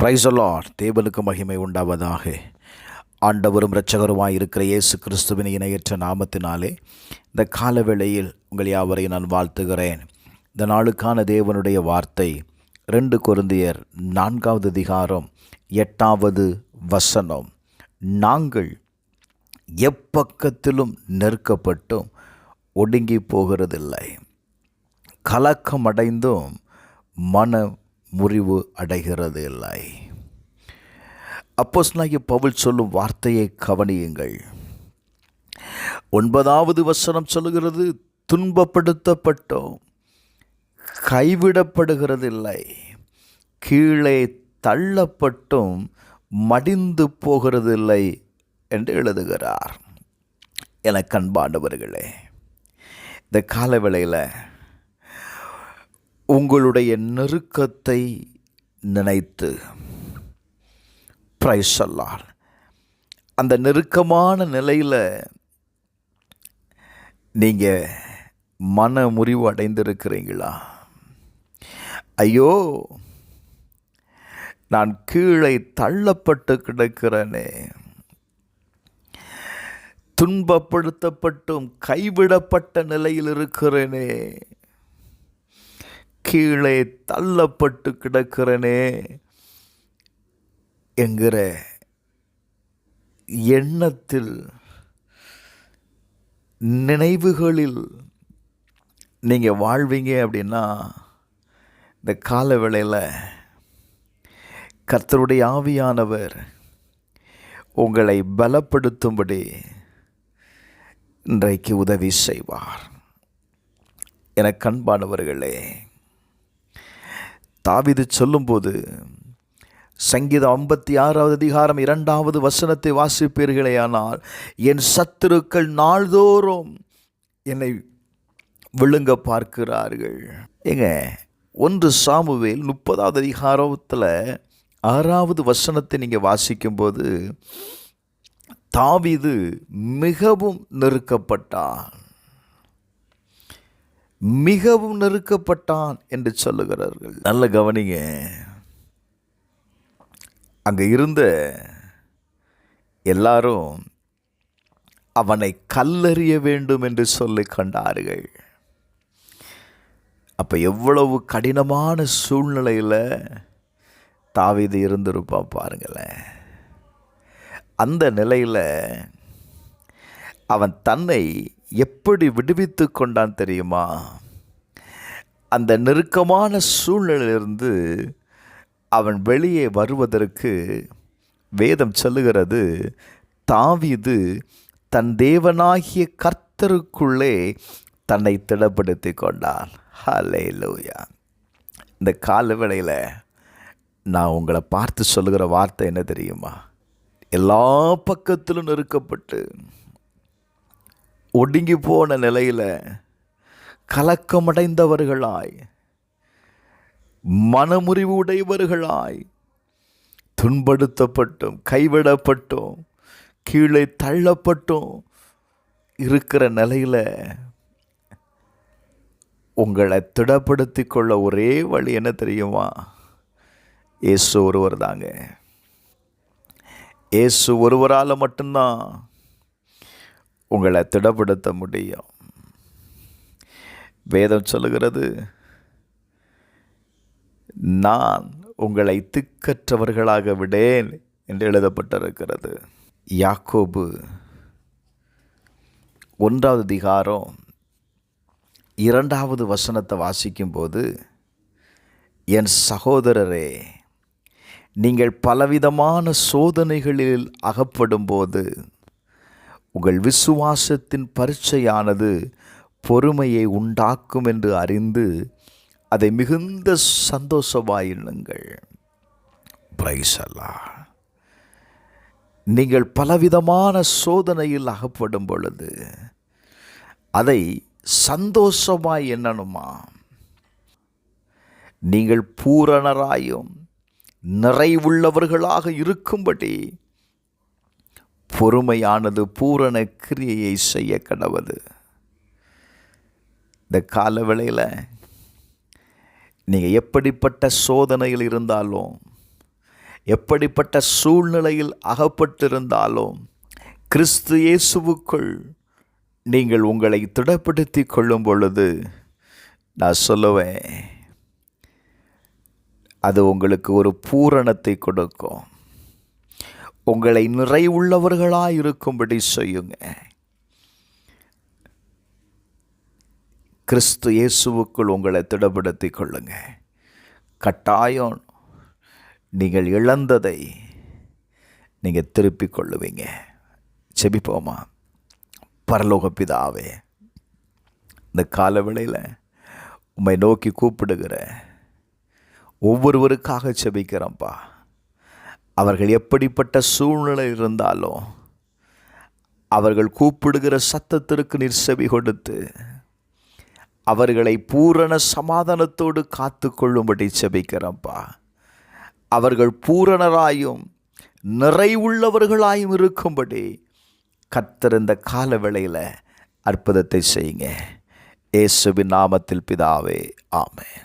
Praise the Lord. தேவனுக்கு மகிமை உண்டாவதாக. ஆண்டவரும் இரட்சகருமாய் இருக்கிற இயேசு கிறிஸ்துவின் இணையற்ற நாமத்தினாலே இந்த காலவேளையில் உங்கள் யாவரையும் நான் வாழ்த்துகிறேன். இந்த நாளுக்கான தேவனுடைய வார்த்தை 2 கொரிந்தியர் 4வது அதிகாரம் 8வது வசனம். நாங்கள் எப்பக்கத்திலும் நெருக்கப்பட்டும் ஒடுங்கி போகிறதில்லை, கலக்கமடைந்தும் மன முறிவு அடைகிறது இல்லை. அப்போஸ்தலனாகிய பவுல் சொல்லும் வார்த்தையை கவனியுங்கள். 9வது வசனம் சொல்லுகிறது, துன்பப்படுத்தப்பட்டோம் கைவிடப்படுகிறதில்லை, கீழே தள்ளப்பட்டும் மடிந்து போகிறதில்லை என்று எழுதுகிறார். எனக்கு அன்பானவர்களே, இந்த காலவேளையில் உங்களுடைய நெருக்கத்தை நினைத்து பிரைஸ் தி லார்ட், அந்த நெருக்கமான நிலையில் நீங்கள் மன முறிவு அடைந்திருக்கிறீங்களா? ஐயோ, நான் கீழே தள்ளப்பட்டு கிடக்கிறேனே, துன்பப்படுத்தப்பட்டும் கைவிடப்பட்ட நிலையில் இருக்கிறேனே, கீழே தள்ளப்பட்டு கிடக்கிறனே என்கிற எண்ணத்தில், நினைவுகளில் நீங்கள் வாழ்வீங்க அப்படின்னா, இந்த கால வேளையில் கர்த்தருடைய ஆவியானவர் உங்களை பலப்படுத்தும்படி இன்றைக்கு உதவி செய்வார். எனக்கு அன்பானவர்களே, தாவீது சொல்லும்போது சங்கீதம் 56வது அதிகாரம் 2வது வசனத்தை வாசிப்பீர்களேயானால், என் சத்துருக்கள் நாள்தோறும் என்னை விழுங்க பார்க்கிறார்கள். ஏங்க, 1 சாமுவேல் 30வது அதிகாரத்தில் 6வது வசனத்தை நீங்கள் வாசிக்கும்போது, தாவீது மிகவும் நெருக்கப்பட்டான், மிகவும் நெருக்கப்பட்டான் என்று சொல்லுகிறார்கள். நல்ல கவனிங்க. அங்கே இருந்த எல்லாரும் அவனை கல்லெறிய வேண்டும் என்று சொல்லி கண்டார்கள். அப்போ எவ்வளவு கடினமான சூழ்நிலையில் தாவீது இருந்திருப்பான் பாருங்களேன். அந்த நிலையில் அவன் தன்னை எப்படி விடுவித்து கொண்டான் தெரியுமா? அந்த நெருக்கமான சூழ்நிலையிலிருந்து அவன் வெளியே வருவதற்கு வேதம் சொல்லுகிறது, தாவீது தன் தேவனாகிய கர்த்தருக்குள்ளே தன்னை திடப்படுத்தி கொண்டான். ஹல்லேலூயா. இந்த காலவேளையில் நான் உங்களை பார்த்து சொல்லுகிற வார்த்தை என்ன தெரியுமா? எல்லா பக்கத்திலும் நெருக்கப்பட்டு ஒடுங்கி போன நிலையில், கலக்கமடைந்தவர்களாய், மனமுறிவு உடையவர்களாய், துன்படுத்தப்பட்டும் கைவிடப்பட்டும் கீழே தள்ளப்பட்டும் இருக்கிற நிலையில் உங்களை திடப்படுத்தி கொள்ள ஒரே வழி என்ன தெரியுமா? இயேசு ஒருவர் தாங்க. இயேசு ஒருவரால் மட்டும்தான் உங்களை திடப்படுத்த முடியும். வேதம் சொல்லுகிறது, நான் உங்களை திக்கற்றவர்களாக விடேன் என்று எழுதப்பட்டிருக்கிறது. யாக்கோபு 1வது அதிகாரம் 2வது வசனத்தை வாசிக்கும்போது, என் சகோதரரே, நீங்கள் பலவிதமான சோதனைகளில் அகப்படும்போது உங்கள் விசுவாசத்தின் பரீட்சையானது பொறுமையை உண்டாக்கும் என்று அறிந்து அதை மிகுந்த சந்தோஷமாயிருங்கள். Praise the Lord. நீங்கள் பலவிதமான சோதனையில் அகப்படும் பொழுது அதை சந்தோஷமாய் எண்ணணுமா? நீங்கள் பூரணராயும் நிறைவுள்ளவர்களாக இருக்கும்படி பொறுமையானது பூரண கிரியையை செய்ய கடவது. இந்த காலவேளையில் நீங்கள் எப்படிப்பட்ட சோதனையில் இருந்தாலும் எப்படிப்பட்ட சூழ்நிலையில் அகப்பட்டிருந்தாலும் கிறிஸ்து இயேசுவுக்குள் நீங்கள் உங்களை திடப்படுத்தி கொள்ளும் பொழுது நான் சொல்லுவேன், அது உங்களுக்கு ஒரு பூரணத்தை கொடுக்கும். உங்களை நிறைவுள்ளவர்களாக இருக்கும்படி செய்யுங்க. கிறிஸ்து இயேசுவுக்குள் உங்களை திடப்படுத்தி கொள்ளுங்க. கட்டாயம் நீங்கள் இழந்ததை நீங்கள் திருப்பிக் கொள்ளுவீங்க. செபிப்போமா. பரலோக பிதாவே, இந்த காலவேளையில் உம்மை நோக்கி கூப்பிடுகிற ஒவ்வொருவருக்காக செபிக்கிறோம்ப்பா. அவர்கள் எப்படிப்பட்ட சூழ்நிலை இருந்தாலும் அவர்கள் கூப்பிடுகிற சத்தத்திற்கு நீர் செவி கொடுத்து அவர்களை பூரண சமாதானத்தோடு காத்து கொள்ளும்படி செபிக்கிறோம்ப்பா. அவர்கள் பூரணராயும் நிறைவுள்ளவர்களாயும் இருக்கும்படி கர்த்தர் இந்த கால வேளையில் அற்புதத்தை செய்யுங்க. இயேசுவின் நாமத்தில் பிதாவே, ஆமென்.